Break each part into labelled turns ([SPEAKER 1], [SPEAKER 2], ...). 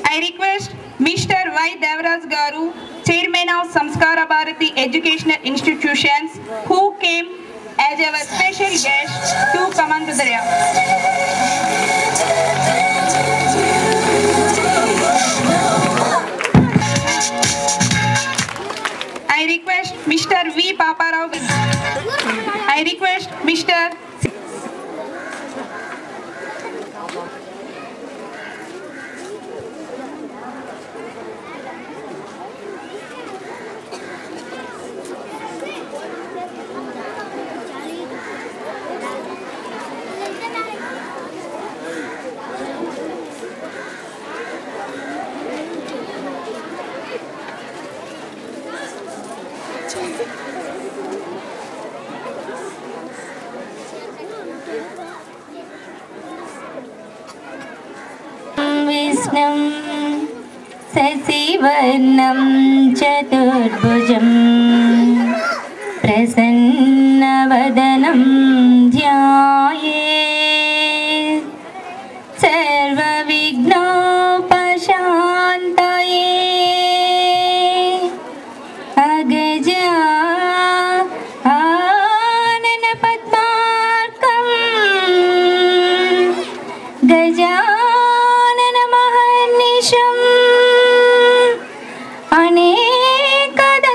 [SPEAKER 1] I request Mr. Y. Devaraj Garu, Chairman of Samskara Bharati Educational Institutions, who came as our special guest to come on to the dais. I request Mr. V. Paparao. I request Mr.
[SPEAKER 2] विष्णुं शशिवर्णं चतुर्भुजं प्रसन्नवदनं ध्यायेत् सर्वविघ्नोपशान्तये अगजा आननपद्मार्कं गजाननमहर्निशम् अनेकदन्तं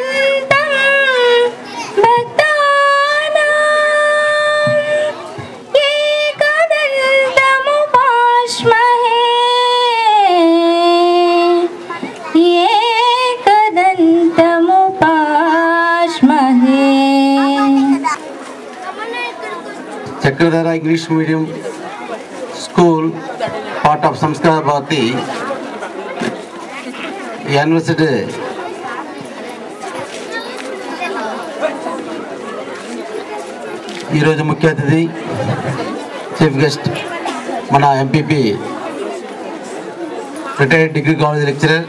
[SPEAKER 2] भक्तानां एकदन्तमुपास्महे एकदन्तमुपास्महे
[SPEAKER 3] Chakradhara English Medium School, part of Samskara Bharati University. ఈరోజు ముఖ్య అతిథి చీఫ్ గెస్ట్ మన MPP retired degree college lecturer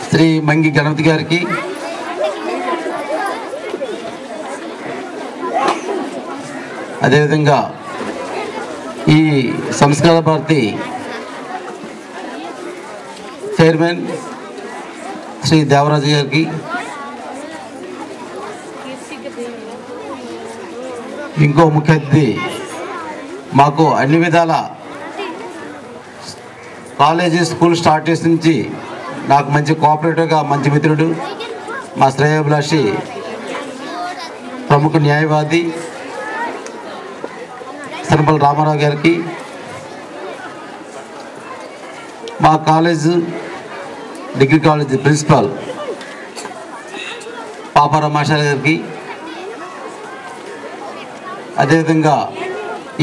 [SPEAKER 3] Shri Mangi Ganapathi గారికి, అదేవిధంగా ఈ సంస్కార భారతి చైర్మన్ శ్రీ దేవరాజు గారికి, ఇంకో ముఖ్య అతిథి మాకు అన్ని విధాల కాలేజీ స్కూల్ స్టార్ట్ చేసి నుంచి నాకు మంచి కోఆపరేటివ్గా మంచి మిత్రుడు, మా శ్రేయోభిలాషి ప్రముఖ న్యాయవాది సనపల్లి రామారావు గారికి, మా college degree college principal Paparao master గారికి, అదేవిధంగా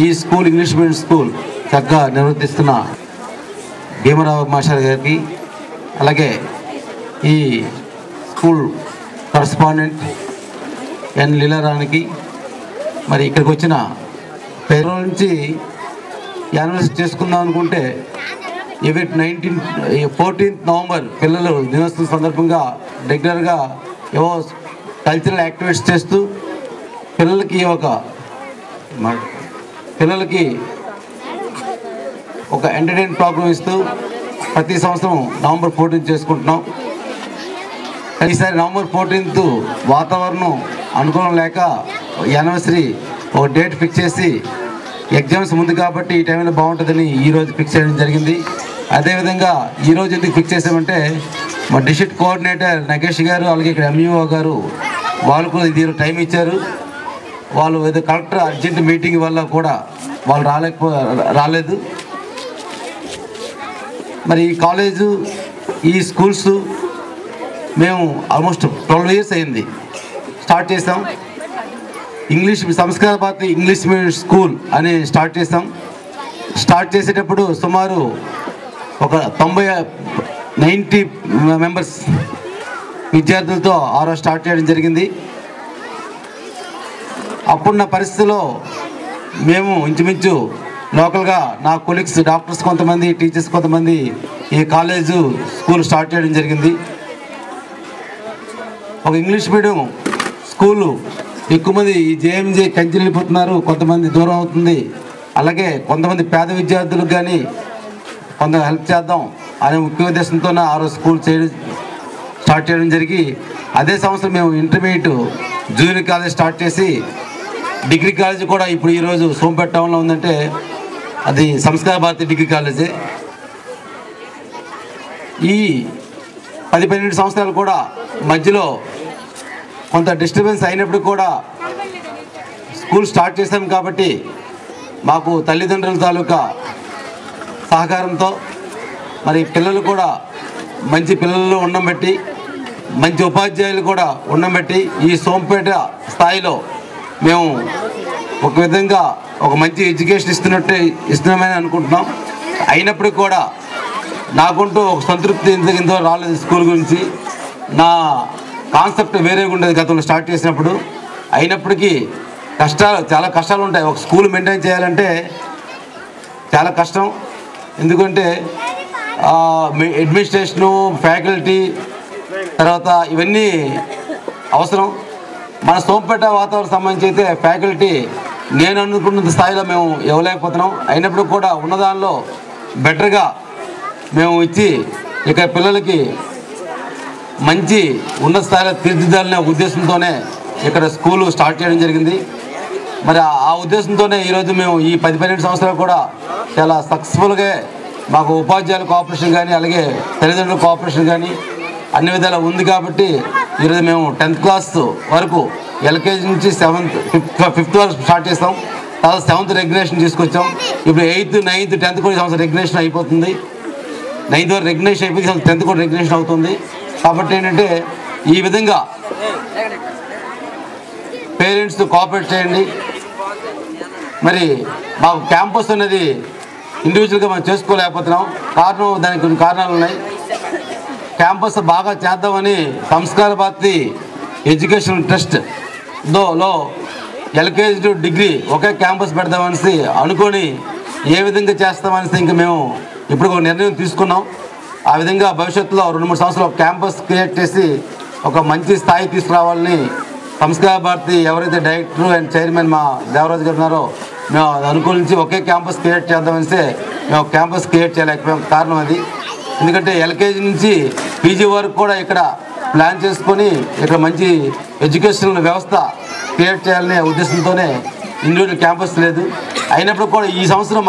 [SPEAKER 3] ఈ స్కూల్ ఇంగ్లీష్ మీడియం స్కూల్ చక్కగా నిర్వర్తిస్తున్న భీమరావు మాస్టర్ గారికి, అలాగే ఈ స్కూల్ కరస్పాండెంట్ ఎన్ లీలారానికి, మరి ఇక్కడికి వచ్చిన పేరు నుంచి యానివర్సరీ చేసుకుందాం అనుకుంటే ఇవి 14th నవంబర్ పిల్లలు దినోత్సవం సందర్భంగా రెగ్యులర్గా ఏవో కల్చరల్ యాక్టివిటీస్ చేస్తూ పిల్లలకి ఒక ఎంటర్టైన్మెంట్ ప్రోగ్రామ్ ఇస్తూ ప్రతి సంవత్సరం నవంబర్ 14 చేసుకుంటున్నాం. ఈసారి నవంబర్ 14 వాతావరణం అనుకూలం లేక యానివర్సరీ ఒక డేట్ ఫిక్స్ చేసి ఎగ్జామ్స్ ముందు కాబట్టి ఈ టైంలో బాగుంటుందని ఈరోజు ఫిక్స్ చేయడం జరిగింది. అదేవిధంగా ఈరోజు ఎందుకు ఫిక్స్ చేసామంటే మా డిస్ట్రిక్ట్ కోఆర్డినేటర్ నగేష్ గారు, అలాగే ఇక్కడ ఎంఈఓ గారు వాళ్ళు కూడా ఇది టైం ఇచ్చారు. వాళ్ళు ఏదో కలెక్టర్ అర్జెంట్ మీటింగ్ వల్ల కూడా వాళ్ళు రాలేదు. మరి ఈ కాలేజు ఈ స్కూల్స్ మేము ఆల్మోస్ట్ 12 years అయింది స్టార్ట్ చేసాం. ఇంగ్లీష్ సంస్కార భారతి ఇంగ్లీష్ మీడియం స్కూల్ అని స్టార్ట్ చేసాం. స్టార్ట్ చేసేటప్పుడు సుమారు ఒక 90 మెంబర్స్ విద్యార్థులతో స్టార్ట్ చేయడం జరిగింది. అప్పుడున్న పరిస్థితిలో మేము ఇంచుమించు లోకల్గా నా కొలీగ్స్ డాక్టర్స్ కొంతమంది, టీచర్స్ కొంతమంది ఈ కాలేజు స్కూల్ స్టార్ట్ చేయడం జరిగింది. ఒక ఇంగ్లీష్ మీడియం స్కూలు ఎక్కువ మంది ఈ జేఎంజే కంచి వెళ్ళిపోతున్నారు, కొంతమంది దూరం అవుతుంది. అలాగే కొంతమంది పేద విద్యార్థులకు కానీ కొంత హెల్ప్ చేద్దాం అనే ముఖ్య ఉద్దేశంతో ఆ రోజు స్కూల్ స్టార్ట్ చేయడం జరిగి అదే సంవత్సరం మేము ఇంటర్మీడియట్ జూనియర్ కాలేజ్ స్టార్ట్ చేసి డిగ్రీ కాలేజ్ కూడా ఇప్పుడు ఈరోజు సోంపేట టౌన్లో ఉందంటే అది సంస్కార భారతి డిగ్రీ కాలేజే. ఈ 10-12 సంవత్సరాలు కూడా మధ్యలో కొంత డిస్టర్బెన్స్ అయినప్పుడు కూడా స్కూల్ స్టార్ట్ చేశాం కాబట్టి మాకు తల్లిదండ్రుల తాలూకా సహకారంతో మరి పిల్లలు కూడా మంచి పిల్లలు ఉండబట్టి మంచి ఉపాధ్యాయులు కూడా ఉండబట్టి ఈ సోంపేట స్థాయిలో మేము ఒక విధంగా ఒక మంచి ఎడ్యుకేషన్ ఇస్తున్నామని అనుకుంటున్నాం. అయినప్పటికీ కూడా నాకుంటూ ఒక సంతృప్తి ఇంతకు రాలేదు. స్కూల్ గురించి నా కాన్సెప్ట్ వేరేగా ఉండేది గతంలో స్టార్ట్ చేసినప్పుడు. అయినప్పటికీ చాలా కష్టాలు ఉంటాయి. ఒక స్కూల్ మెయింటైన్ చేయాలంటే చాలా కష్టం. ఎందుకంటే అడ్మినిస్ట్రేషను, ఫ్యాకల్టీ, తర్వాత ఇవన్నీ అవసరం. మన సోంపేట వాతావరణం సంబంధించి అయితే ఫ్యాకల్టీ నేను అనుకున్న స్థాయిలో మేము ఇవ్వలేకపోతున్నాం. అయినప్పుడు కూడా ఉన్నదానిలో బెటర్గా మేము ఇచ్చి ఇక్కడ పిల్లలకి మంచి ఉన్నత స్థాయిలో తీర్చిదిద్దాలనే ఉద్దేశంతోనే ఇక్కడ స్కూలు స్టార్ట్ చేయడం జరిగింది. మరి ఆ ఉద్దేశంతోనే ఈరోజు మేము ఈ 10-12 సంవత్సరాలు కూడా చాలా సక్సెస్ఫుల్గా మాకు ఉపాధ్యాయుల కోఆపరేషన్ కానీ అలాగే తల్లిదండ్రుల కోఆపరేషన్ కానీ అన్ని విధాలా ఉంది కాబట్టి ఈరోజు మేము 10th క్లాస్ వరకు ఎల్కేజీ నుంచి 5th వరకు స్టార్ట్ చేస్తాం. తర్వాత 7th రెగ్యులేషన్ తీసుకొచ్చాం. ఇప్పుడు 8th, 9th, 10th కూడా సంవత్సరం రెగ్యులేషన్ అయిపోతుంది. 9th వరకు రెగ్యులేషన్ అయిపోయి 10th కూడా రెగ్యులేషన్ అవుతుంది. కాబట్టి ఏంటంటే ఈ విధంగా పేరెంట్స్ కోఆపరేట్ చేయండి. మరి మాకు క్యాంపస్ అనేది ఇండివిజువల్గా మనం చేసుకోలేకపోతున్నాం. దానికి కొన్ని కారణాలు ఉన్నాయి. క్యాంపస్ బాగా చేద్దామని సంస్కార భారతి ఎడ్యుకేషన్ ట్రస్ట్లో ఎల్కేజీ టు డిగ్రీ ఒకే క్యాంపస్ పెడదామనేసి అనుకొని ఏ విధంగా చేస్తామనేసి ఇంకా మేము ఇప్పుడు ఒక నిర్ణయం తీసుకున్నాం. ఆ విధంగా భవిష్యత్తులో 2-3 సంవత్సరాలు క్యాంపస్ క్రియేట్ చేసి ఒక మంచి స్థాయి తీసుకురావాలని సంస్కార భారతి ఎవరైతే డైరెక్టర్ అండ్ చైర్మన్ మా దేవరాజు గారు ఉన్నారో మేము అనుకూలించి ఒకే క్యాంపస్ క్రియేట్ చేద్దామనేసి మేము క్యాంపస్ క్రియేట్ చేయలేకపోయాం. కారణం అది. ఎందుకంటే ఎల్కేజీ నుంచి పీజీ వరకు కూడా ఇక్కడ ప్లాన్ చేసుకొని ఇక్కడ మంచి ఎడ్యుకేషన్ వ్యవస్థ క్రియేట్ చేయాలనే ఉద్దేశంతోనే ఇండివిజువల్ క్యాంపస్ లేదు. అయినప్పుడు కూడా ఈ సంవత్సరం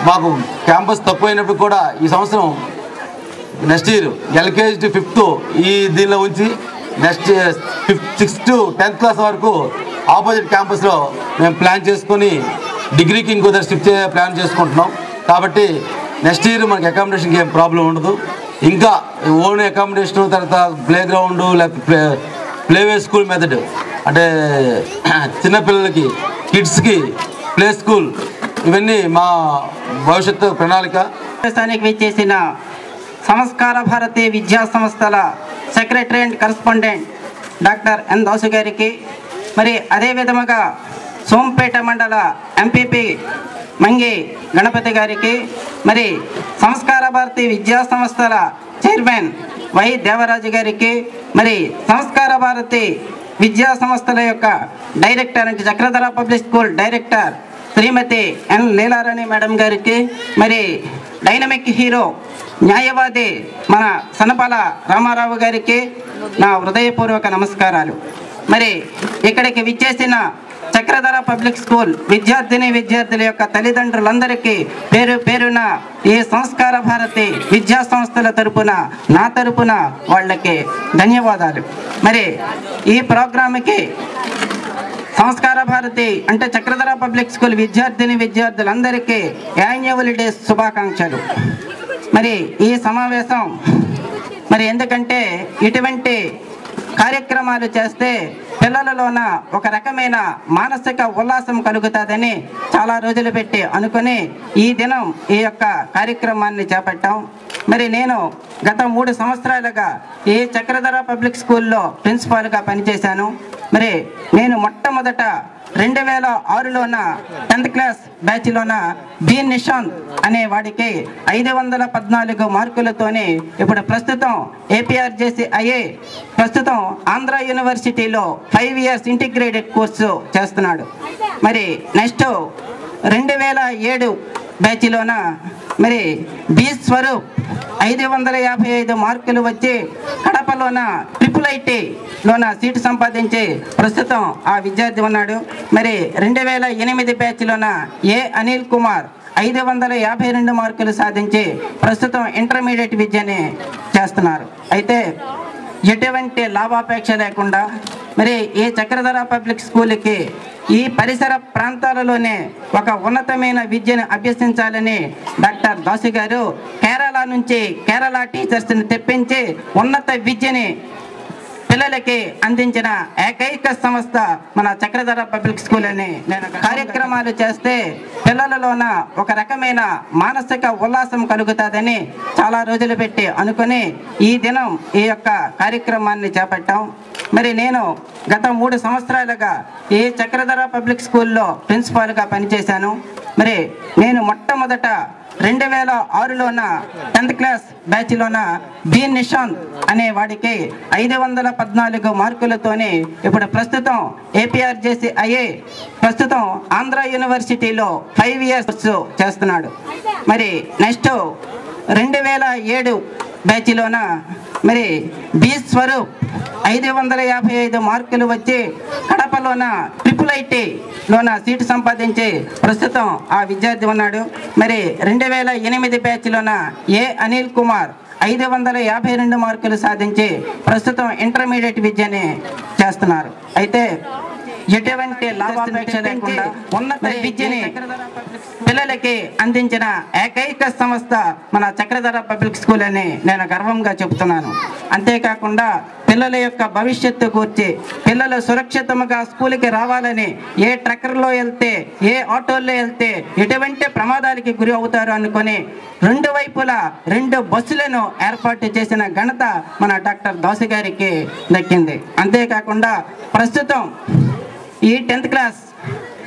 [SPEAKER 3] మాకు క్యాంపస్ తక్కువైనప్పుడు కూడా ఈ సంవత్సరం next year LKG to 5th ఈ దీనిలో ఉంచి next 6th to 10th class వరకు ఆపోజిట్ క్యాంపస్లో మేము ప్లాన్ చేసుకొని డిగ్రీకి ఇంకో దగ్గర షిఫ్ట్ ప్లాన్ చేసుకుంటున్నాం. కాబట్టి నెక్స్ట్ ఇయర్ మనకి అకామిడేషన్కి ఏం ప్రాబ్లం ఉండదు. ఇంకా ఓన్ అకామిడేషన్, తర్వాత ప్లే గ్రౌండ్ లేకపోతే ప్లేవే స్కూల్ మెథడ్ అంటే చిన్నపిల్లలకి కిడ్స్కి ప్లే స్కూల్ ఇవన్నీ మా భవిష్యత్తు ప్రణాళిక.
[SPEAKER 4] దేశానికి విచ్చేసిన సంస్కార భారతి విద్యా సంస్థల secretary and correspondent doctor N Dasu గారికి, మరి అదే విధముగా సోంపేట మండల ఎంపీపీ మంగి గణపతి గారికి, మరి సంస్కార భారతి విద్యా సంస్థల చైర్మన్ వై దేవరాజు గారికి, మరి సంస్కార భారతి విద్యా సంస్థల యొక్క డైరెక్టర్ అంటే చక్రధర పబ్లిక్ స్కూల్ డైరెక్టర్ శ్రీమతి ఎన్ లీలారాణి మేడం గారికి, మరి డైనమిక్ హీరో న్యాయవాది మన సనపాల రామారావు గారికి నా హృదయపూర్వక నమస్కారాలు. మరి ఇక్కడికి విచ్చేసిన చక్రధర పబ్లిక్ స్కూల్ విద్యార్థుల యొక్క తల్లిదండ్రులందరికీ పేరు పేరున ఈ సంస్కార భారతి విద్యా సంస్థల తరపున నా తరపున వాళ్ళకి ధన్యవాదాలు. మరి ఈ ప్రోగ్రామ్కి సంస్కార భారతి అంటే చక్రధర పబ్లిక్ స్కూల్ విద్యార్థులందరికీ యాన్యువల్ డే శుభాకాంక్షలు. మరి ఈ సమావేశం మరి ఎందుకంటే ఇటువంటి కార్యక్రమాలు చేస్తే పిల్లలలోన ఒక రకమైన మానసిక ఉల్లాసం కలుగుతుందని చాలా రోజులు పెట్టి అనుకుని ఈ దినం ఈ యొక్క కార్యక్రమాన్ని చేపట్టాం. మరి నేను గత 3 సంవత్సరాలుగా ఈ చక్రధర పబ్లిక్ స్కూల్లో ప్రిన్సిపాల్గా పనిచేశాను. మరి నేను మొట్టమొదట 2006లోన 10th క్లాస్ బ్యాచ్లోన బి నిశాంత్ అనే వాడికి 514 మార్కులతోనే ఇప్పుడు ప్రస్తుతం ఏపీఆర్జేసీ అయ్యే ప్రస్తుతం ఆంధ్ర యూనివర్సిటీలో 5 ఇయర్స్ ఇంటిగ్రేటెడ్ కోర్సు చేస్తున్నాడు. మరి నెక్స్ట్ 2007 బ్యాచ్లోన మరి బి స్వరూప్ 555 మార్కులు వచ్చి కడపలోన IIITలోన సీటు సంపాదించి ప్రస్తుతం ఆ విద్యార్థి ఉన్నాడు. మరి 2008 బ్యాచ్లోన ఏ అనిల్ కుమార్ 552 మార్కులు సాధించి ప్రస్తుతం ఇంటర్మీడియట్ విద్యని చేస్తున్నారు. అయితే ఎటువంటి లాభాపేక్ష లేకుండా మరి ఈ చక్రధర పబ్లిక్ స్కూల్కి ఈ పరిసర ప్రాంతాలలోనే ఒక ఉన్నతమైన విద్యను అభ్యసించాలని డాక్టర్ దాసు గారు కేరళ నుంచి కేరళ టీచర్స్ని తెప్పించి ఉన్నత విద్యని పిల్లలకి అందించిన ఏకైక సంస్థ మన చక్రధర పబ్లిక్ స్కూల్ అని నేను కార్యక్రమాలు చేస్తే పిల్లలలోన ఒక రకమైన మానసిక ఉల్లాసం కలుగుతుందని చాలా రోజులు పెట్టి అనుకుని ఈ దినం ఈ యొక్క కార్యక్రమాన్ని చేపట్టాం. మరి నేను గత 3 సంవత్సరాలుగా ఈ చక్రధర పబ్లిక్ స్కూల్లో ప్రిన్సిపాల్గా పనిచేశాను. మరి నేను మొట్టమొదట 2006లోన 10th క్లాస్ బ్యాచ్లోన బి నిశాంత్ అనే వాడికి 514 మార్కులతోనే ఇప్పుడు ప్రస్తుతం ఏపీఆర్జేసీ అయ్యే ప్రస్తుతం ఆంధ్ర యూనివర్సిటీలో 5 ఇయర్స్ చేస్తున్నాడు. మరి నెక్స్ట్ 2007 బ్యాచ్లోన మరి బి స్వరూప్ 555 మార్కులు వచ్చి కడపలోన IIITలోన సీటు సంపాదించి ప్రస్తుతం ఆ విద్యార్థి ఉన్నాడు. మరి 2008 బ్యాచ్లోన ఏ అనిల్ కుమార్ 552 మార్కులు సాధించి ప్రస్తుతం ఇంటర్మీడియట్ విద్యని చేస్తున్నారు. అయితే ఎటువంటి లాభాపేక్ష లేకుండా ఉన్నత విద్యని పిల్లలకి అందించిన ఏకైక సంస్థ మన చక్రధర పబ్లిక్ స్కూల్ అని నేను గర్వంగా చెబుతున్నాను. అంతేకాకుండా పిల్లల యొక్క భవిష్యత్తు గురించి పిల్లలు సురక్షితంగా స్కూల్కి రావాలని ఏ ట్రక్కర్లో వెళ్తే ఏ ఆటోల్లో వెళ్తే ఎటువంటి ప్రమాదాలకి గురి అవుతారు అనుకొని 2 వైపులా 2 బస్సులను ఏర్పాటు చేసిన ఘనత మన డాక్టర్ దాసు గారికి దక్కింది. అంతేకాకుండా ప్రస్తుతం ఈ 10th క్లాస్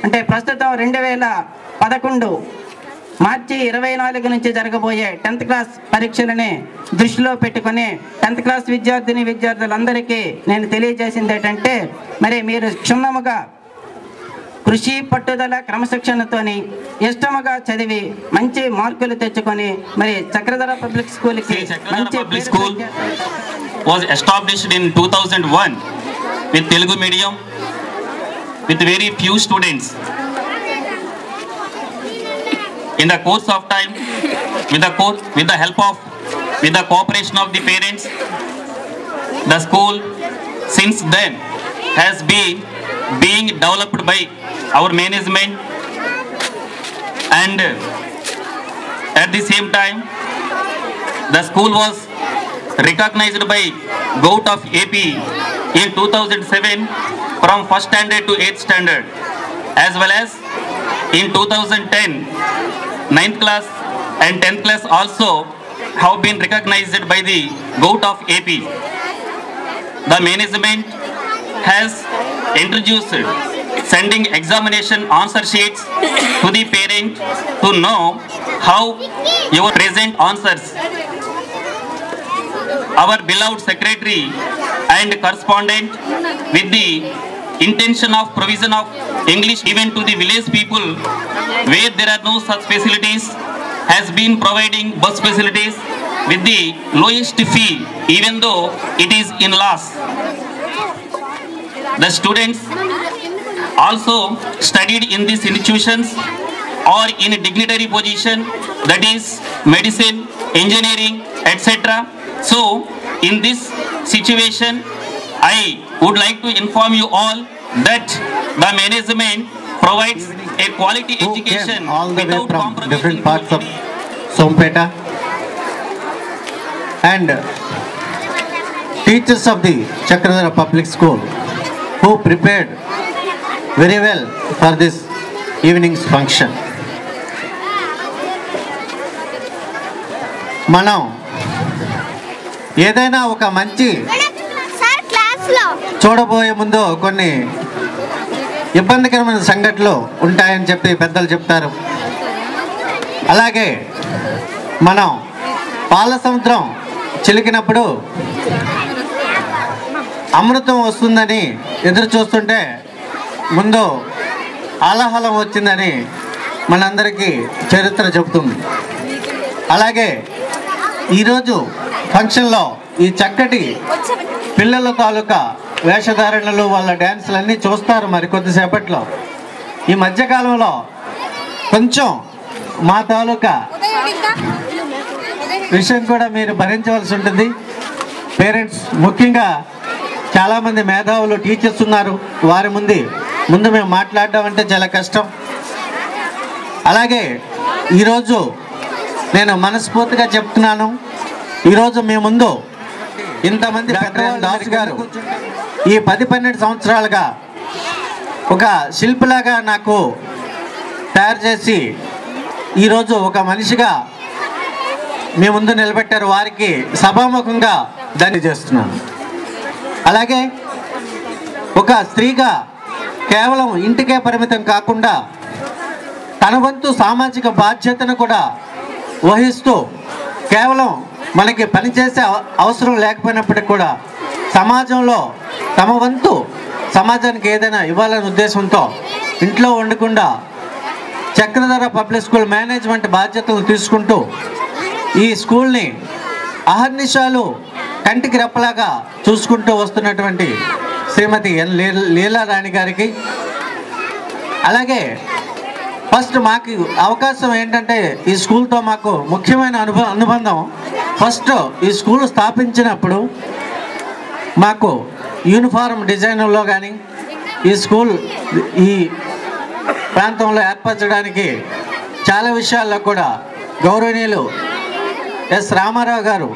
[SPEAKER 4] అంటే ప్రస్తుతం 2011 మార్చి 24 నుంచి జరగబోయే 10th క్లాస్ పరీక్షలని దృష్టిలో పెట్టుకుని 10th క్లాస్ విద్యార్థులందరికీ నేను తెలియజేసింది ఏంటంటే మరి మీరు క్షుణ్ణముగా కృషి పట్టుదల క్రమశిక్షణతోని ఇష్టముగా చదివి మంచి మార్కులు తెచ్చుకొని మరి చక్రధర పబ్లిక్ స్కూల్కి మంచి
[SPEAKER 5] school was established in 2001 with Telugu medium with very few students. In the course of time, with the help of, with the cooperation of the parents, the school since then has been being developed by our management, and at the same time the school was recognized by GOAT of AP in 2007 from 1st standard to 8th standard, as well as in 2010 9th class and 10th class also have been recognized by the GOAT of AP. The management has introduced sending examination answer sheets to the parent to know how your present answers. Our beloved secretary and correspondent, with the intention of provision of English even to the village people where there are no such facilities, has been providing bus facilities with the lowest fee even though it is in loss. The students also studied in these institutions or in a dignitary position, that is medicine, engineering, etc. So in this situation I would like to inform you all that the management provides a quality education
[SPEAKER 6] all the way
[SPEAKER 5] without
[SPEAKER 6] from
[SPEAKER 5] compromising
[SPEAKER 6] different parts of
[SPEAKER 5] quality.
[SPEAKER 6] Sompeta, and teachers of the Chakradhara Public School who prepared very well for this evening's function. మనం ఏదైనా ఒక మంచి చూడబోయే ముందు కొన్ని ఇబ్బందికరమైన సంఘటనలు ఉంటాయని చెప్పి పెద్దలు చెప్తారు. అలాగే మనం పాల సముద్రం చిలికినప్పుడు అమృతం వస్తుందని ఎదురు చూస్తుంటే ముందు ఆలాహలం వచ్చిందని మనందరికీ చరిత్ర చెబుతుంది. అలాగే ఈరోజు ఫంక్షన్లో ఈ చక్కటి పిల్లల తాలూకా వేషధారణలు వాళ్ళ డ్యాన్సులు అన్నీ చూస్తారు మరి కొద్దిసేపట్లో. ఈ మధ్యకాలంలో కొంచెం మా తాలూకా విషయం కూడా మీరు భరించవలసి ఉంటుంది. పేరెంట్స్ ముఖ్యంగా చాలామంది మేధావులు టీచర్స్ ఉన్నారు, వారి ముందు మేము మాట్లాడడం అంటే చాలా కష్టం. అలాగే ఈరోజు నేను మనస్ఫూర్తిగా చెప్తున్నాను, ఈరోజు మీ ముందు ఇంతమంది దాస్ గారు ఈ 10-12 సంవత్సరాలుగా ఒక శిల్పిలాగా నాకు తయారు చేసి ఈరోజు ఒక మనిషిగా మీ ముందు నిలబెట్టారు. వారికి సభాముఖంగా ధన్యవాదాలు చేస్తున్నాను. అలాగే ఒక స్త్రీగా కేవలం ఇంటికే పరిమితం కాకుండా తన వంతు సామాజిక బాధ్యతను కూడా వహిస్తూ కేవలం మనకి పనిచేసే అవసరం లేకపోయినప్పటికీ కూడా సమాజంలో తమ వంతు సమాజానికి ఏదైనా ఇవ్వాలనే ఉద్దేశంతో ఇంట్లో ఉండకుండా చక్రధర పబ్లిక్ స్కూల్ మేనేజ్మెంట్ బాధ్యతలు తీసుకుంటూ ఈ స్కూల్ని అహర్నిశాలు కంటికి రెప్పలాగా చూసుకుంటూ వస్తున్నటువంటి శ్రీమతి ఎన్ లీలారాణి గారికి, అలాగే ఫస్ట్ మాకు అవకాశం ఏంటంటే ఈ స్కూల్తో మాకు ముఖ్యమైన అనుబంధం ఫస్ట్ ఈ స్కూల్ స్థాపించినప్పుడు మాకు యూనిఫారం డిజైన్లో కానీ ఈ స్కూల్ ఈ ప్రాంతంలో ఏర్పరచడానికి చాలా విషయాల్లో కూడా గౌరవనీయులు ఎస్ రామారావు గారు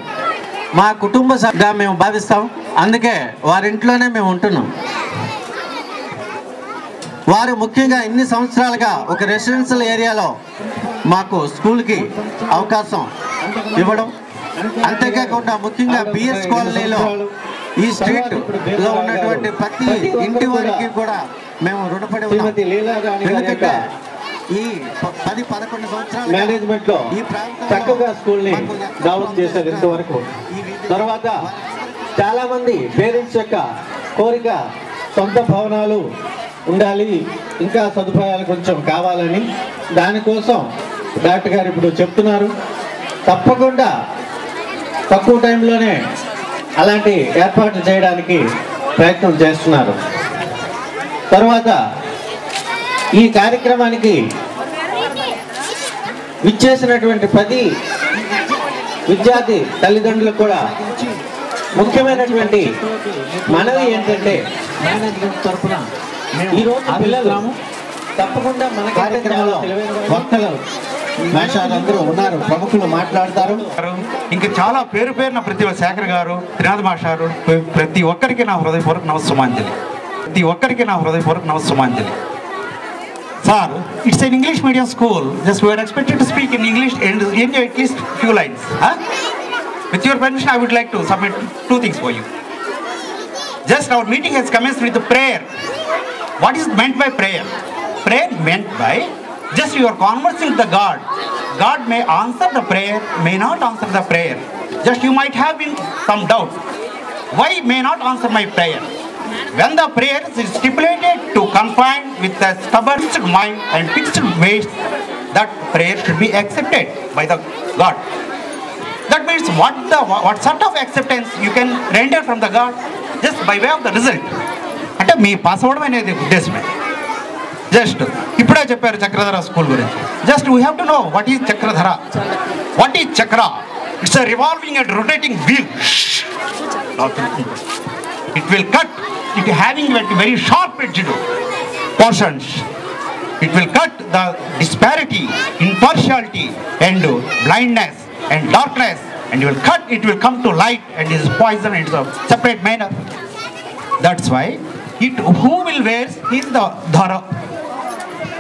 [SPEAKER 6] మా కుటుంబ సభ్యుగా మేము భావిస్తాం. అందుకే వారింట్లోనే మేము ఉంటున్నాం. వారు ముఖ్యంగా ఇన్ని సంవత్సరాలుగా ఒక రెసిడెన్షియల్ ఏరియాలో మాకు స్కూల్కి అవకాశం ఇవ్వడం, అంతేకాకుండా ముఖ్యంగా బిఎస్ కాలనీలో ఈ స్ట్రీట్లో ఉన్నటువంటి ప్రతి ఇంటి వారికి కూడా మేము రుణపడి ఉన్నాం. ఎందుకంటే ఈ 10-11 సంవత్సరాలు
[SPEAKER 7] మేనేజ్మెంట్లో చక్కగా స్కూల్ని డెవలప్ చేశారు ఇంతవరకు. తర్వాత చాలామంది పేరెంట్స్ యొక్క కోరిక సొంత భవనాలు ఉండాలి, ఇంకా సదుపాయాలు కొంచెం కావాలని, దానికోసం డాక్టర్ గారు ఇప్పుడు చెప్తున్నారు. తప్పకుండా తక్కువ టైంలోనే అలాంటి ఏర్పాట్లు చేయడానికి ప్రయత్నం చేస్తున్నారు. తర్వాత ఈ కార్యక్రమానికి విచ్చేసినటువంటి 10 విద్యార్థి తల్లిదండ్రులకు కూడా ముఖ్యమైనటువంటి మనవి ఏంటంటే మేనేజ్మెంట్ తరఫున ఈరోజు పిల్లలు తప్పకుండా మన కార్యక్రమంలో వక్తలు మాస్టర్లందరూ ఉన్నారు, ప్రముఖులు మాట్లాడతారు.
[SPEAKER 8] ఇంకా చాలా పేరున ప్రతి శేఖర్ గారు, త్రినాథ్ మాస్టారు, ప్రతి ఒక్కరికి నా హృదయపూర్వక నమస్సుమాంజలి. Sir, it's an English medium school. Just we are expected to speak in English and enjoy at least few lines. With your permission, I would like to submit 2 things for you. Just our meeting has commenced with the prayer. What is meant by prayer? Prayer meant by just you are conversing with the God. God may answer the prayer, may not answer the prayer. Just you might have been some doubt. Why may not answer my prayer? When the prayer is stipulated to confine with a stubborn mind and fixed ways, that prayer should be accepted by the God. That means what sort of acceptance you can render from the God just by way of the result. అంటే మీ pass అవ్వడం అనేది ఉద్దేశమే. Just ఇప్పుడే చెప్పారు Chakradhara school గురించి. Just we have to know what is Chakradhara. What is chakra? It's a revolving and rotating wheel. It will cut, it having very sharp edged portions. It will cut the disparity, impartiality and blindness and darkness, and it will cut, it will come to light and is poison in a separate manner. That's why who will wears is the dhara.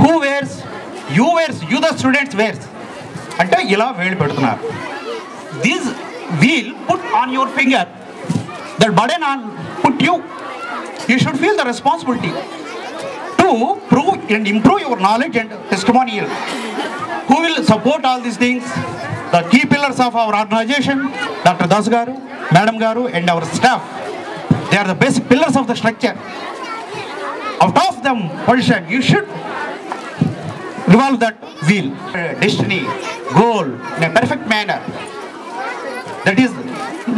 [SPEAKER 8] Who wears? You wears, you the students wears. అంటే ఇలా వేలు పెడుతున్నారు. This wheel put on your finger, that burden on put you. You should feel the responsibility to to prove and improve your knowledge and testimonial. Who will support all these things? The key pillars of our organization, Dr. Das Garu, Madam Garu, and our staff. They are the basic pillars of the structure. Out of them position, you should revolve that wheel. Destiny, goal in a perfect manner. That is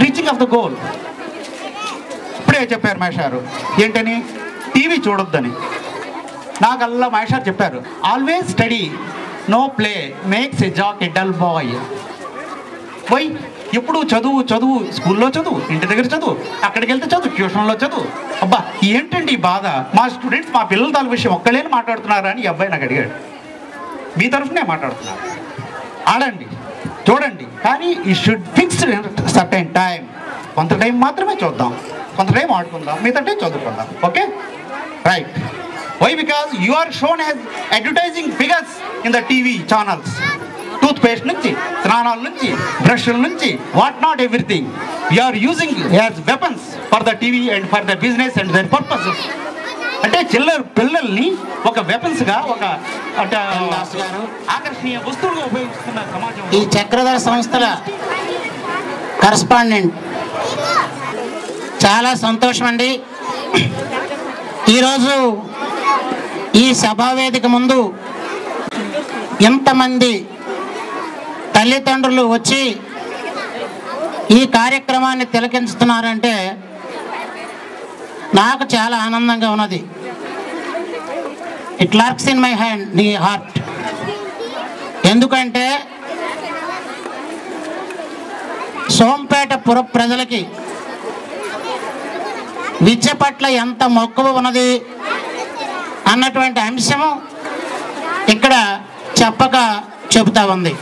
[SPEAKER 8] reaching of the goal. ఇప్పుడే చెప్పారు మహేషారు ఏంటని TV చూడొద్దని. నాకల్లా మహేషారు చెప్పారు always study no play makes a Jack a dull boy. పోయి ఎప్పుడు చదువు చదువు, స్కూల్లో చదువు, ఇంటి దగ్గర చదువు, అక్కడికి వెళ్తే చదువు, ట్యూషన్లో చదువు. అబ్బా ఏంటండి ఈ బాధ, మా స్టూడెంట్స్ మా పిల్లల తాలూ విషయం ఒక్కలేని మాట్లాడుతున్నారా అని ఈ అబ్బాయి నాకు అడిగాడు. మీ తరఫునే మాట్లాడుతున్నారు. ఆడండి, చూడండి, కానీ ఈ షుడ్ ఫిక్స్ సర్టెన్ టైం. కొంత టైం మాత్రమే చూద్దాం, కొంత టైం ఆడుకుందాం, మిగతా టైం చదువుకుందాం. Okay right. Why? Because you are shown as advertising figures in the TV channels. Toothpaste నుంచి, స్నానాల నుంచి, బ్రష్ల నుంచి, what not everything you are using as weapons for the TV and for the business and other purposes. అంటే పిల్లల్ని ఒక వెపన్స్గా, ఒక ఆకర్షణీయ వస్తువులుగా ఉపయోగిస్తున్న సమాజం.
[SPEAKER 9] ఈ చక్రధర సంస్థల కరస్పాండెంట్ చాలా సంతోషం అండి. ఈరోజు ఈ సభావేదిక ముందు ఎంతమంది తల్లిదండ్రులు వచ్చి ఈ కార్యక్రమాన్ని తిలకించుతున్నారంటే నాకు చాలా ఆనందంగా ఉన్నది. ఇట్ లర్క్స్ ఇన్ మై హ్యాండ్, నీ హార్ట్. ఎందుకంటే సోంపేట పుర ప్రజలకి విద్య పట్ల ఎంత మక్కువ ఉన్నది అన్నటువంటి అంశము ఇక్కడ చెప్పక చెబుతా ఉంది.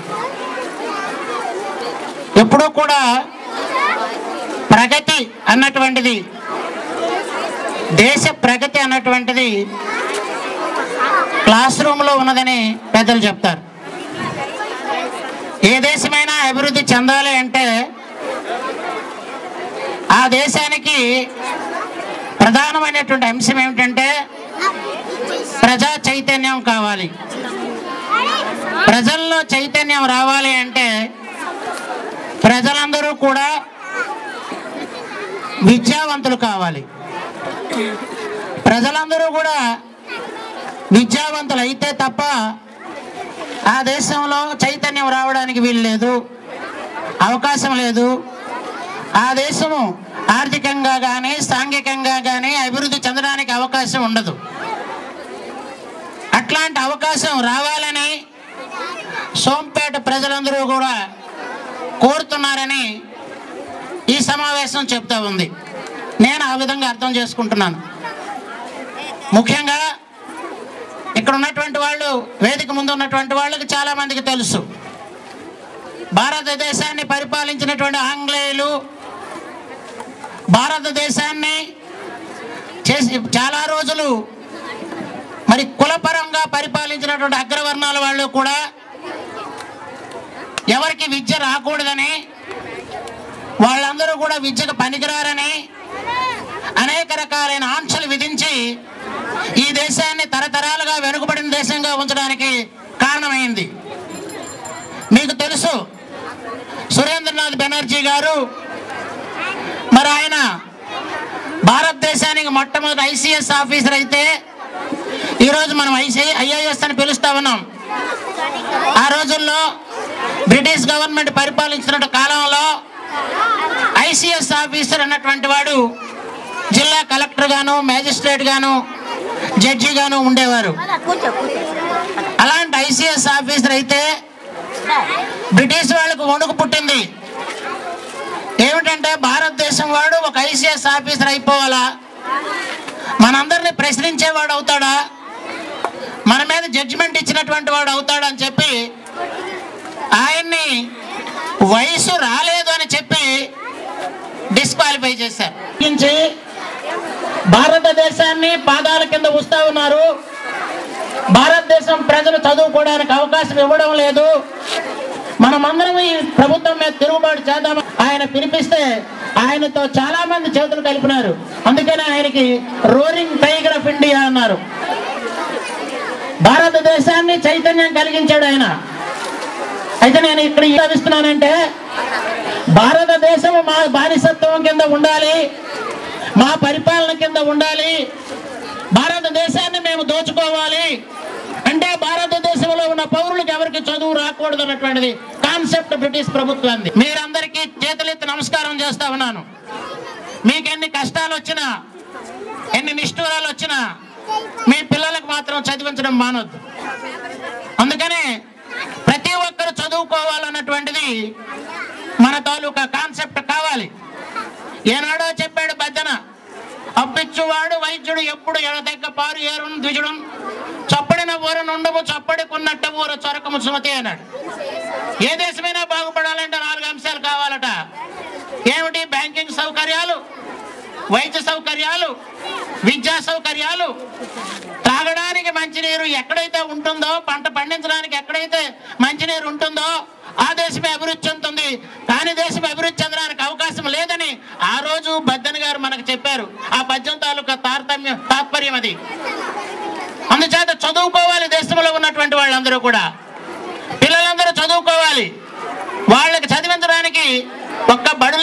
[SPEAKER 9] ఎప్పుడూ కూడా ప్రగతి అన్నటువంటిది, దేశ ప్రగతి అన్నటువంటిది క్లాస్ రూమ్లో ఉన్నదని పెద్దలు చెప్తారు. ఏ దేశమైనా అభివృద్ధి చెందాలి అంటే ఆ దేశానికి ప్రధానమైనటువంటి అంశం ఏమిటంటే ప్రజా చైతన్యం కావాలి. ప్రజల్లో చైతన్యం రావాలి అంటే ప్రజలందరూ కూడా విద్యావంతులు కావాలి. ప్రజలందరూ కూడా విద్యావంతులు అయితే తప్ప ఆ దేశంలో చైతన్యం రావడానికి వీలు లేదు, అవకాశం లేదు. ఆ దేశము ఆర్థికంగా కానీ సాంఘికంగా కానీ అభివృద్ధి చెందడానికి అవకాశం ఉండదు. అట్లాంటి అవకాశం రావాలని సోంపేట ప్రజలందరూ కూడా కోరుతున్నారని ఈ సమావేశం చెప్తా ఉంది. నేను ఆ విధంగా అర్థం చేసుకుంటున్నాను. ముఖ్యంగా ఇక్కడ ఉన్నటువంటి వాళ్ళు, వేదిక ముందు ఉన్నటువంటి వాళ్ళకి చాలా మందికి తెలుసు, భారతదేశాన్ని పరిపాలించినటువంటి ఆంగ్లేయులు భారతదేశాన్ని చేసి చాలా రోజులు మరి కులపరంగా పరిపాలించినటువంటి అగ్రవర్ణాల వాళ్ళు కూడా ఎవరికి విద్య రాకూడదని, వాళ్ళందరూ కూడా విద్యకు పనికిరారని అనేక రకాలైన ఆంక్షలు విధించి ఈ దేశాన్ని తరతరాలుగా వెనుకబడిన దేశంగా ఉంచడానికి కారణమైంది. మీకు తెలుసు, సురేంద్రనాథ్ బెనర్జీ గారు మరి ఆయన భారతదేశానికి మొట్టమొదటి ఐసీఎస్ ఆఫీసర్ అయితే ఈరోజు మనం ఐఏఎస్ అని పిలుస్తా ఉన్నాం. ఆ రోజుల్లో బ్రిటిష్ గవర్నమెంట్ పరిపాలించిన కాలంలో ఐసీఎస్ ఆఫీసర్ అన్నటువంటి వాడు జిల్లా కలెక్టర్ గాను, మేజిస్ట్రేట్ గాను, జడ్జి గాను ఉండేవారు. అలాంటి ఐసీఎస్ ఆఫీసర్ అయితే బ్రిటిష్ వాళ్ళకు వణుకు పుట్టింది. ఏమిటంటే భారతదేశం వాడు ఒక ఐసీఎస్ ఆఫీసర్ అయిపోవాలా, మనందరినీ ప్రశ్నించేవాడు అవుతాడా, మన మీద జడ్జిమెంట్ ఇచ్చినటువంటి వాడు అవుతాడు అని చెప్పి ఆయన్ని వయసు రాలేదు అని చెప్పి డిస్క్వాలిఫై చేశారు. భారతదేశాన్ని పాదాల కింద ఉంచుతా ఉన్నారు. భారతదేశం ప్రజలు చదువుకోవడానికి అవకాశం ఇవ్వడం లేదు. మనమందరం ఈ ప్రభుత్వం మీద తిరుగుబాటు చేద్దాం ఆయన పిలిపిస్తే ఆయనతో చాలా మంది చేతులు కలిపినారు. అందుకనే ఆయనకి రోరింగ్ టైగర్ ఆఫ్ ఇండియా అన్నారు. భారతదేశాన్ని చైతన్యం కలిగించాడు ఆయన. అయితే నేను ఇక్కడ భావిస్తున్నానంటే భారతదేశం మా బానిసత్వం కింద ఉండాలి, మా పరిపాలన కింద ఉండాలి, భారతదేశాన్ని మేము దోచుకోవాలి అంటే భారతదేశంలో ఉన్న పౌరులకు ఎవరికి చదువు రాకూడదు అన్నటువంటిది కాన్సెప్ట్ బ్రిటిష్ ప్రభుత్వాన్ని. మీరందరికీ చేతులెత్తి నమస్కారం చేస్తా ఉన్నాను. మీకు ఎన్ని కష్టాలు వచ్చినా, ఎన్ని నిష్ఠూరాలు వచ్చినా మీ పిల్లలకు మాత్రం చదివించడం మానొద్దు. అందుకని ప్రతి ఒక్కరు చదువుకోవాలన్నటువంటిది మన తాలూకా కాన్సెప్ట్ కావాలి. ఏనాడో చెప్పాడు బద్దన, అప్పిచ్చువాడు వైద్యుడు ఎప్పుడు ఎడతెక్క పారు ఏరును ద్విజుడు చప్పడిన ఊర నుండము చప్పడికున్నట్టు ఊర చొరకము సుమతి అన్నాడు. ఏ దేశమైనా బాగుపడాలంటే 4 అంశాలు కావాలట. ఏమిటి? బ్యాంకింగ్ సౌకర్యాలు, వైద్య సౌకర్యాలు, విద్యా సౌకర్యాలు, త్రాగడానికి మంచినీరు ఎక్కడైతే ఉంటుందో, పంట పండించడానికి ఎక్కడైతే మంచినీరు ఉంటుందో ఆ దేశమే అభివృద్ధి చెందుతుంది. కానీ దేశం అభివృద్ధి చెందడానికి అవకాశం లేదని ఆ రోజు బద్దన్ గారు మనకు చెప్పారు. ఆ పద్యం తాలూకా తాత్పర్యం అది. అందుచేత చదువుకోవాలి. దేశంలో ఉన్నటువంటి వాళ్ళందరూ కూడా, పిల్లలందరూ చదువుకోవాలి. వాళ్ళకి చదివించడానికి ఒక్క బడి